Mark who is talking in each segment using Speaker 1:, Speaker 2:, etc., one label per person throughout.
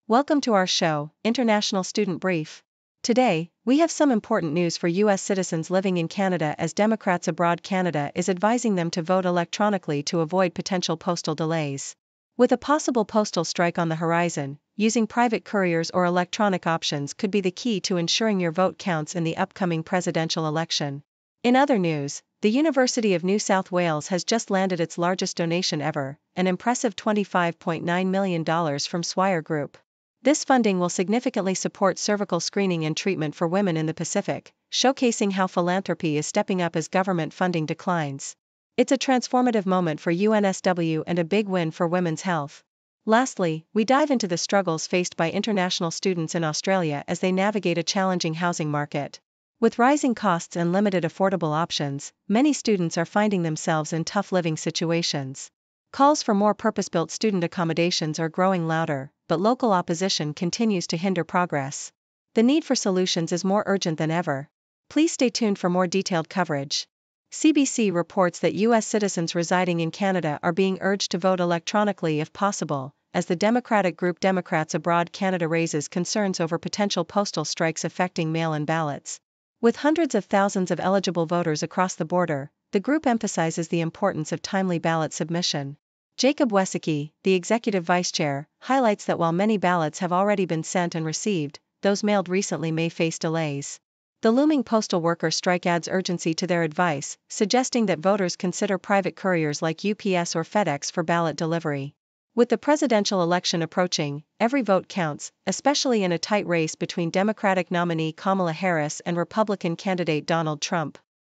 Speaker 1: Welcome to our show, International Student Brief. Today, we have some important news for U.S. citizens living in Canada as Democrats abroad. Canada is advising them to vote electronically to avoid potential postal delays. With a possible postal strike on the horizon, using private couriers or electronic options could be the key to ensuring your vote counts in the upcoming presidential election. In other news, the University of New South Wales has just landed its largest donation ever, an impressive $25.9 million from Swire Group. This funding will significantly support cervical screening and treatment for women in the Pacific, showcasing how philanthropy is stepping up as government funding declines. It's a transformative moment for UNSW and a big win for women's health. Lastly, we dive into the struggles faced by international students in Australia as they navigate a challenging housing market. With rising costs and limited affordable options, many students are finding themselves in tough living situations. Calls for more purpose-built student accommodations are growing louder, but local opposition continues to hinder progress. The need for solutions is more urgent than ever. Please stay tuned for more detailed coverage. CBC reports that U.S. citizens residing in Canada are being urged to vote electronically if possible, as the Democratic group Democrats Abroad Canada raises concerns over potential postal strikes affecting mail-in ballots. With hundreds of thousands of eligible voters across the border, the group emphasizes the importance of timely ballot submission. Jacob Wesicki, the executive vice chair, highlights that while many ballots have already been sent and received, those mailed recently may face delays. The looming postal worker strike adds urgency to their advice, suggesting that voters consider private couriers like UPS or FedEx for ballot delivery. With the presidential election approaching, every vote counts, especially in a tight race between Democratic nominee Kamala Harris and Republican candidate Donald Trump.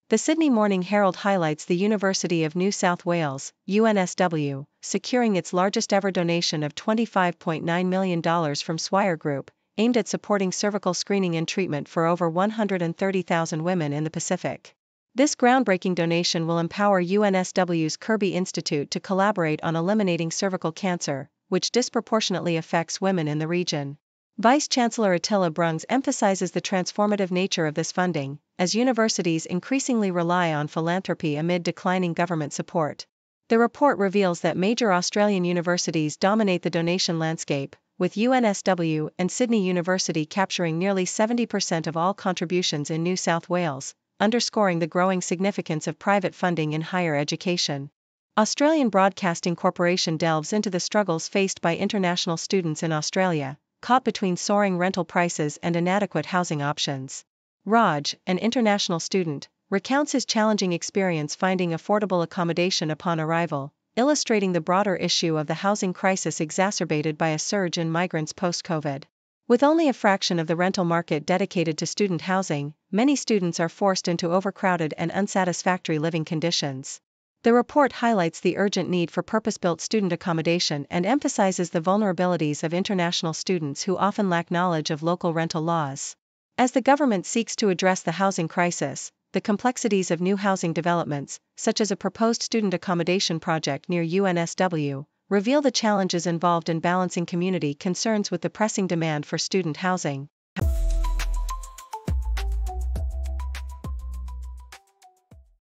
Speaker 1: The Sydney Morning Herald highlights the University of New South Wales, UNSW, securing its largest ever donation of $25.9 million from Swire Group, aimed at supporting cervical screening and treatment for over 130,000 women in the Pacific. This groundbreaking donation will empower UNSW's Kirby Institute to collaborate on eliminating cervical cancer, which disproportionately affects women in the region. Vice-Chancellor Attila Brungs emphasizes the transformative nature of this funding, as universities increasingly rely on philanthropy amid declining government support. The report reveals that major Australian universities dominate the donation landscape, with UNSW and Sydney University capturing nearly 70% of all contributions in New South Wales, underscoring the growing significance of private funding in higher education. Australian Broadcasting Corporation delves into the struggles faced by international students in Australia, caught between soaring rental prices and inadequate housing options. Raj, an international student, recounts his challenging experience finding affordable accommodation upon arrival, illustrating the broader issue of the housing crisis exacerbated by a surge in migrants post-COVID. With only a fraction of the rental market dedicated to student housing, many students are forced into overcrowded and unsatisfactory living conditions. The report highlights the urgent need for purpose-built student accommodation and emphasizes the vulnerabilities of international students who often lack knowledge of local rental laws. As the government seeks to address the housing crisis, the complexities of new housing developments, such as a proposed student accommodation project near UNSW, reveal the challenges involved in balancing community concerns with the pressing demand for student housing.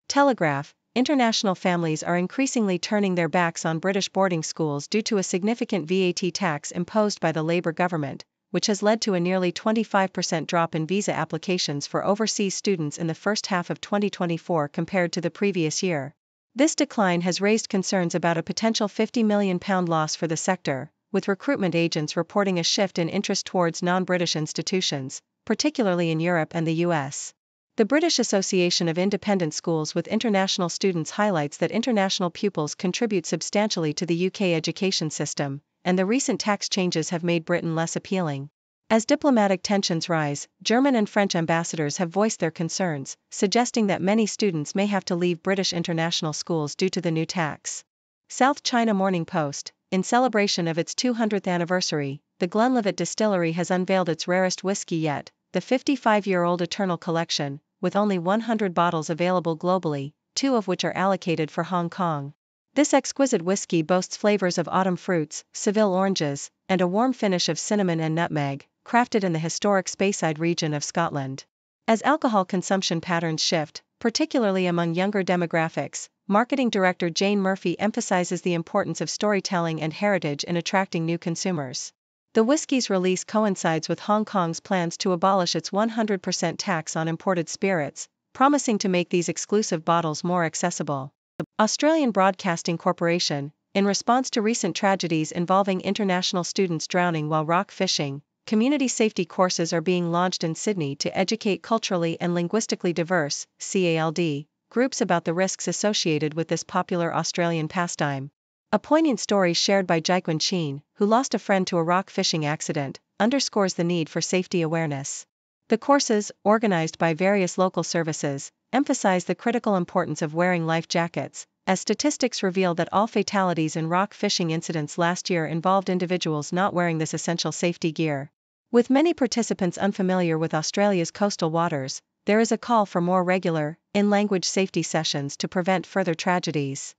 Speaker 1: Telegraph. International families are increasingly turning their backs on British boarding schools due to a significant VAT tax imposed by the Labour government, which has led to a nearly 25% drop in visa applications for overseas students in the first half of 2024 compared to the previous year. This decline has raised concerns about a potential £50 million loss for the sector, with recruitment agents reporting a shift in interest towards non-British institutions, particularly in Europe and the US. The British Association of Independent Schools with International Students highlights that international pupils contribute substantially to the UK education system, and the recent tax changes have made Britain less appealing. As diplomatic tensions rise, German and French ambassadors have voiced their concerns, suggesting that many students may have to leave British international schools due to the new tax. South China Morning Post. In celebration of its 200th anniversary, the Glenlivet Distillery has unveiled its rarest whiskey yet, the 55-year-old Eternal Collection, with only 100 bottles available globally, 2 of which are allocated for Hong Kong. This exquisite whiskey boasts flavors of autumn fruits, Seville oranges, and a warm finish of cinnamon and nutmeg, crafted in the historic Speyside region of Scotland. As alcohol consumption patterns shift, particularly among younger demographics, marketing director Jane Murphy emphasizes the importance of storytelling and heritage in attracting new consumers. The whiskey's release coincides with Hong Kong's plans to abolish its 100% tax on imported spirits, promising to make these exclusive bottles more accessible. The Australian Broadcasting Corporation, in response to recent tragedies involving international students drowning while rock fishing, community safety courses are being launched in Sydney to educate culturally and linguistically diverse (CALD) groups about the risks associated with this popular Australian pastime. A poignant story shared by Jaquan Chin, who lost a friend to a rock fishing accident, underscores the need for safety awareness. The courses, organized by various local services, emphasize the critical importance of wearing life jackets, as statistics reveal that all fatalities in rock fishing incidents last year involved individuals not wearing this essential safety gear. With many participants unfamiliar with Australia's coastal waters, there is a call for more regular, in-language safety sessions to prevent further tragedies.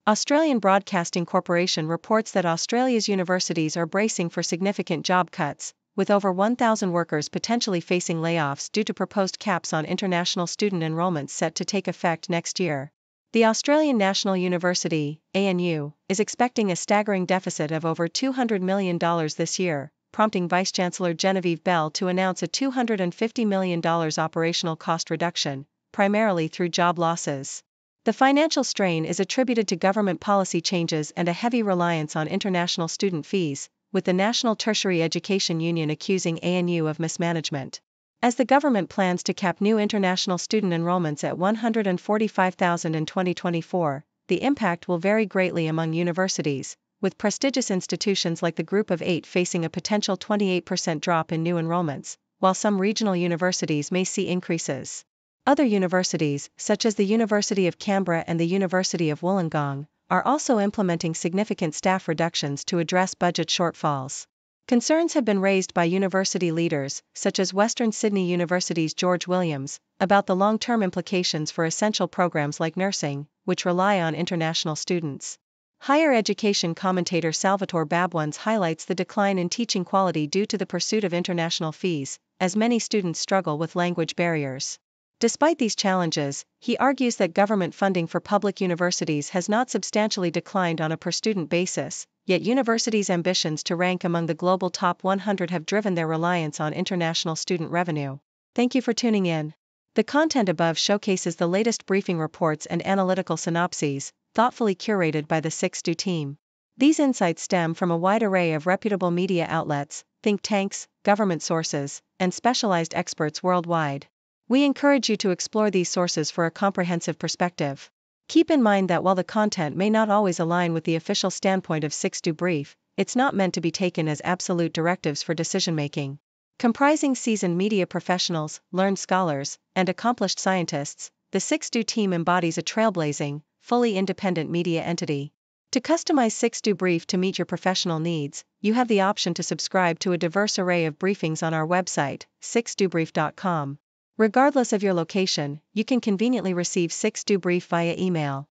Speaker 1: Australian Broadcasting Corporation reports that Australia's universities are bracing for significant job cuts, with over 1,000 workers potentially facing layoffs due to proposed caps on international student enrolments set to take effect next year. The Australian National University, ANU, is expecting a staggering deficit of over $200 million this year, prompting Vice-Chancellor Genevieve Bell to announce a $250 million operational cost reduction, primarily through job losses. The financial strain is attributed to government policy changes and a heavy reliance on international student fees, with the National Tertiary Education Union accusing ANU of mismanagement. As the government plans to cap new international student enrollments at 145,000 in 2024, the impact will vary greatly among universities, with prestigious institutions like the Group of Eight facing a potential 28% drop in new enrollments, while some regional universities may see increases. Other universities, such as the University of Canberra and the University of Wollongong, are also implementing significant staff reductions to address budget shortfalls. Concerns have been raised by university leaders, such as Western Sydney University's George Williams, about the long-term implications for essential programs like nursing, which rely on international students. Higher education commentator Salvatore Babwans highlights the decline in teaching quality due to the pursuit of international fees, as many students struggle with language barriers. Despite these challenges, he argues that government funding for public universities has not substantially declined on a per-student basis, yet universities' ambitions to rank among the global top 100 have driven their reliance on international student revenue. Thank you for tuning in. The content above showcases the latest briefing reports and analytical synopses, thoughtfully curated by the 6Do team. These insights stem from a wide array of reputable media outlets, think tanks, government sources, and specialized experts worldwide. We encourage you to explore these sources for a comprehensive perspective. Keep in mind that while the content may not always align with the official standpoint of 6Do Brief, it's not meant to be taken as absolute directives for decision-making. Comprising seasoned media professionals, learned scholars, and accomplished scientists, the 6Do team embodies a trailblazing, fully independent media entity. To customize 6Do Brief to meet your professional needs, you have the option to subscribe to a diverse array of briefings on our website, 6dobrief.com. Regardless of your location, you can conveniently receive 6Do Brief via email.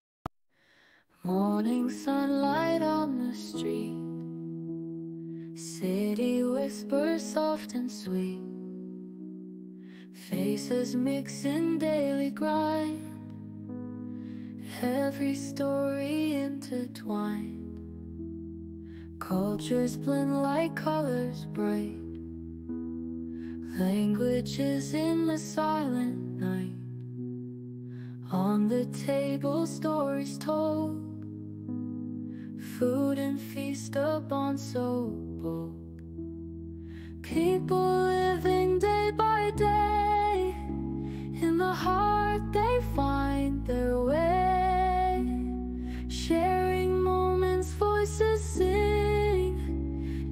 Speaker 2: Morning sunlight on the street, city whispers soft and sweet, faces mix in daily grind, every story intertwined, cultures blend like colors bright, languages in the silent night, on the table stories told, food and feast upon so bold, people living day by day, in the heart they find their way, sharing moments, voices sing,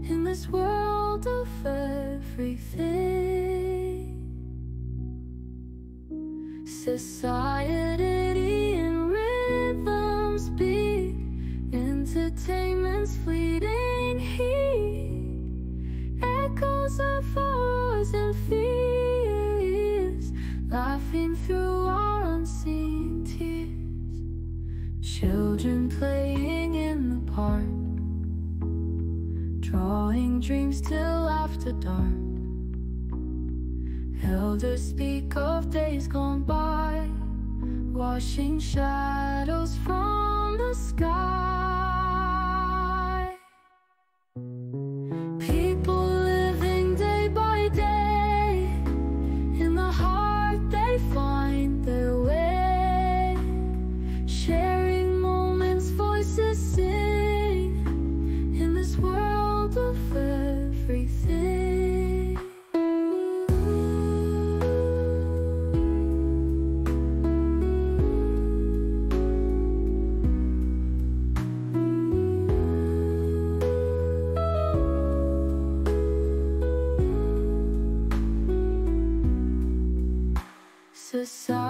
Speaker 2: in this world of everything. Society in rhythms beat, entertainment's fleeting heat, echoes of ours and fears, laughing through our unseen tears, children playing in the park, drawing dreams till after dark, elders speak of days gone by, washing shadows from the sky. People living day by day, in the heart they find their way, sharing moments, voices sing, in this world of everything. Society